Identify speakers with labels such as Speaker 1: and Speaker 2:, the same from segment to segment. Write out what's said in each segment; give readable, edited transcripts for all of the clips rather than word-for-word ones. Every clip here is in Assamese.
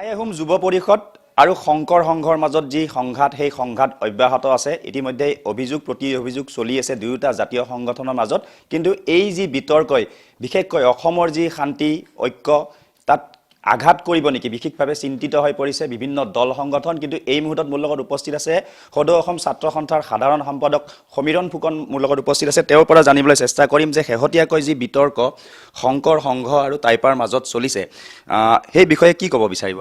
Speaker 1: আই আহোম যুৱ পৰিষদ আৰু শংকৰ সংঘৰ মাজত যি সংঘাত সেই সংঘাত অব্যাহত আছে। ইতিমধ্যে অভিযোগ প্ৰতি অভিযোগ চলি আছে দুয়োটা জাতীয় সংগঠনৰ মাজত। কিন্তু এই যি বিতৰ্কই বিশেষকৈ অসমৰ যি শান্তি ঐক্য তাত আঘাত কৰিব নেকি বিশেষভাৱে চিন্তিত হৈ পৰিছে বিভিন্ন দল সংগঠন। কিন্তু এই মুহূৰ্তত মোৰ লগত উপস্থিত আছে সদৌ অসম ছাত্ৰ সন্থাৰ সাধাৰণ সম্পাদক সমীৰণ ফুকন মোৰ লগত উপস্থিত আছে। তেওঁৰ পৰা জানিবলৈ চেষ্টা কৰিম যে শেহতীয়াকৈ যি বিতৰ্ক শংকৰ সংঘ আৰু টাইপাৰ মাজত চলিছে সেই বিষয়ে কি ক'ব বিচাৰিব?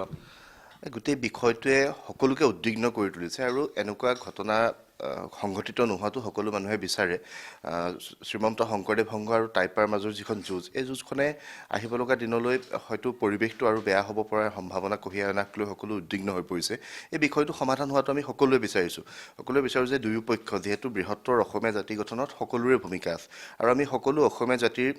Speaker 2: গোটেই বিষয়টোৱে সকলোকে উদ্বিগ্ন কৰি তুলিছে আৰু এনেকুৱা ঘটনা সংঘটিত নোহোৱাটো সকলো মানুহে বিচাৰে। শ্ৰীমন্ত শংকৰদেৱ সংঘ আৰু টাইপাৰ মাজৰ যিখন যুঁজ, এই যুঁজখনে আহিব লগা দিনলৈ হয়তো পৰিৱেশটো আৰু বেয়া হ'ব পৰাৰ সম্ভাৱনা কঢ়িয়াই অনাক লৈ সকলো উদ্বিগ্ন হৈ পৰিছে। এই বিষয়টো সমাধান হোৱাটো আমি সকলোৱে বিচাৰিছোঁ। সকলোৱে বিচাৰোঁ যে দুয়োপক্ষ যিহেতু বৃহত্তৰ অসমীয়া জাতি গঠনত সকলোৰে ভূমিকা আছে আৰু আমি সকলো অসমীয়া জাতিৰ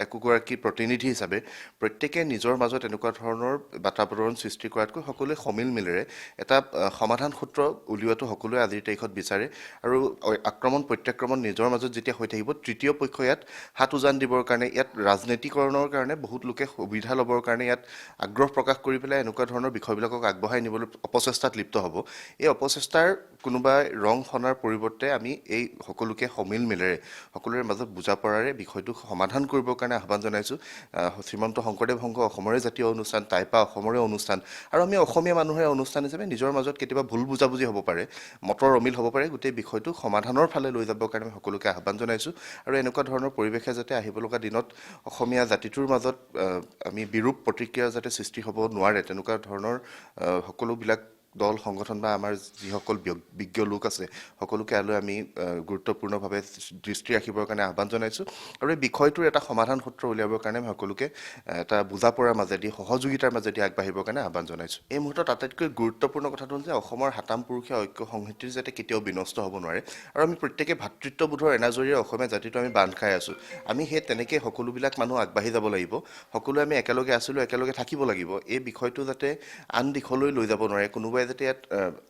Speaker 2: একোগৰাকী প্ৰতিনিধি হিচাপে প্ৰত্যেকে নিজৰ মাজত এনেকুৱা ধৰণৰ বাতাবৰণ সৃষ্টি কৰাতকৈ সকলোৱে সমিল মিলেৰে এটা সমাধান সূত্ৰ উলিওৱাটো সকলোৱে আজিৰ তাৰিখত বিচাৰে। আৰু আক্ৰমণ প্ৰত্যাক্ৰমণ নিজৰ মাজত যেতিয়া হৈ থাকিব, তৃতীয় পক্ষ ইয়াত হাত উজান দিবৰ কাৰণে, ইয়াত ৰাজনীতিকৰণৰ কাৰণে বহুত লোকে সুবিধা ল'বৰ কাৰণে ইয়াত আগ্ৰহ প্ৰকাশ কৰি পেলাই এনেকুৱা ধৰণৰ বিষয়বিলাকক আগবঢ়াই নিবলৈ অপচেষ্টাত লিপ্ত হ'ব। এই অপচেষ্টাৰ কোনোবা ৰং সনাৰ পৰিৱৰ্তে আমি এই সকলোকে সমিল মিলেৰে সকলোৰে মাজত বুজা পৰাৰে বিষয়টো সমাধান কৰিবৰ কাৰণে আহ্বান জনাইছোঁ। শ্ৰীমন্ত শংকৰদেৱ সংঘ অসমৰে জাতীয় অনুষ্ঠান, টাইপা অসমৰে অনুষ্ঠান আৰু আমি অসমীয়া মানুহৰে অনুষ্ঠান হিচাপে নিজৰ মাজত কেতিয়াবা ভুল বুজাবুজি হ'ব পাৰে, মতৰ অমিল হ'ব পাৰে। গোটেই বিষয়টো সমাধানৰ ফালে লৈ যাবৰ কাৰণে আমি সকলোকে আহ্বান জনাইছোঁ আৰু এনেকুৱা ধৰণৰ পৰিৱেশে যাতে আহিব লগা দিনত অসমীয়া জাতিটোৰ মাজত আমি বিৰূপ প্ৰতিক্ৰিয়া যাতে সৃষ্টি হ'ব নোৱাৰে, তেনেকুৱা ধৰণৰ সকলোবিলাক দল সংগঠন বা আমাৰ যিসকল বিজ্ঞ লোক আছে সকলোকে ইয়ালৈ আমি গুৰুত্বপূৰ্ণভাৱে দৃষ্টি ৰাখিবৰ কাৰণে আহ্বান জনাইছোঁ আৰু এই বিষয়টোৰ এটা সমাধান সূত্ৰ উলিয়াবৰ কাৰণে আমি সকলোকে এটা বুজা পৰাৰ মাজেদি সহযোগিতাৰ মাজেদি আগবাঢ়িবৰ কাৰণে আহ্বান জনাইছোঁ। এই মুহূৰ্তত আটাইতকৈ গুৰুত্বপূৰ্ণ কথাটো হ'ল যে অসমৰ সাতাম পুৰুষীয়া ঐক্য সংহতিৰ যাতে কেতিয়াও বিনষ্ট হ'ব নোৱাৰে আৰু আমি প্ৰত্যেকে ভাতৃত্ববোধৰ এনাজৰীৰে অসমীয়া জাতিটো আমি বান্ধ খাই আছোঁ। আমি সেই তেনেকৈ সকলোবিলাক মানুহ আগবাঢ়ি যাব লাগিব। সকলোৱে আমি একেলগে আছিলোঁ, একেলগে থাকিব লাগিব। এই বিষয়টো যাতে আন দিশলৈ লৈ যাব নোৱাৰে, কোনোবাই যাতে ইয়াত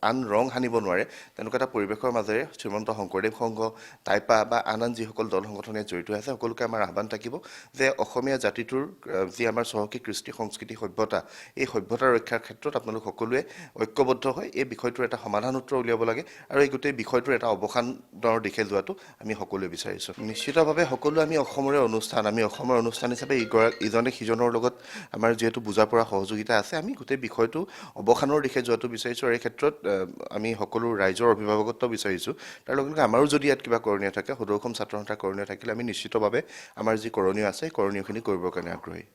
Speaker 2: আন ৰং সানিব নোৱাৰে, তেনেকুৱা এটা পৰিৱেশৰ মাজেৰে শ্ৰীমন্ত শংকৰদেৱ সংঘ, টাইপা বা আন যিসকল দল সংগঠনে জড়িত হৈ আছে সকলোকে আমাৰ আহ্বান থাকিব যে অসমীয়া জাতিটোৰ যি আমাৰ চহকী কৃষ্টি সংস্কৃতি সভ্যতা, এই সভ্যতা ৰক্ষাৰ ক্ষেত্ৰত আপোনালোক সকলোৱে ঐক্যবদ্ধ হৈ এই বিষয়টোৰ এটা সমাধান সূত্ৰ উলিয়াব লাগে আৰু এই গোটেই বিষয়টোৰ এটা অৱসানৰ দিশে যোৱাটো আমি সকলোৱে বিচাৰিছোঁ। নিশ্চিতভাৱে সকলো আমি অসমৰে অনুষ্ঠান, আমি অসমৰ অনুষ্ঠান হিচাপে ইজনে সিজনৰ লগত আমাৰ যিহেতু বুজা পৰা সহযোগিতা আছে, আমি গোটেই বিষয়টো অৱসানৰ দিশে যোৱাটো বিচাৰিছোঁ আৰু এই ক্ষেত্ৰত আমি সকলো ৰাইজৰ অভিভাৱকত্ব বিচাৰিছোঁ। তাৰ লগে লগে আমাৰো যদি ইয়াত কিবা কৰণীয় থাকে, সদৌ অসম ছাত্ৰ সন্থাৰ কৰণীয় থাকিলে আমি নিশ্চিতভাৱে আমাৰ যি কৰণীয় আছে সেই কৰণীয়খিনি কৰিবৰ কাৰণে আগ্ৰহী।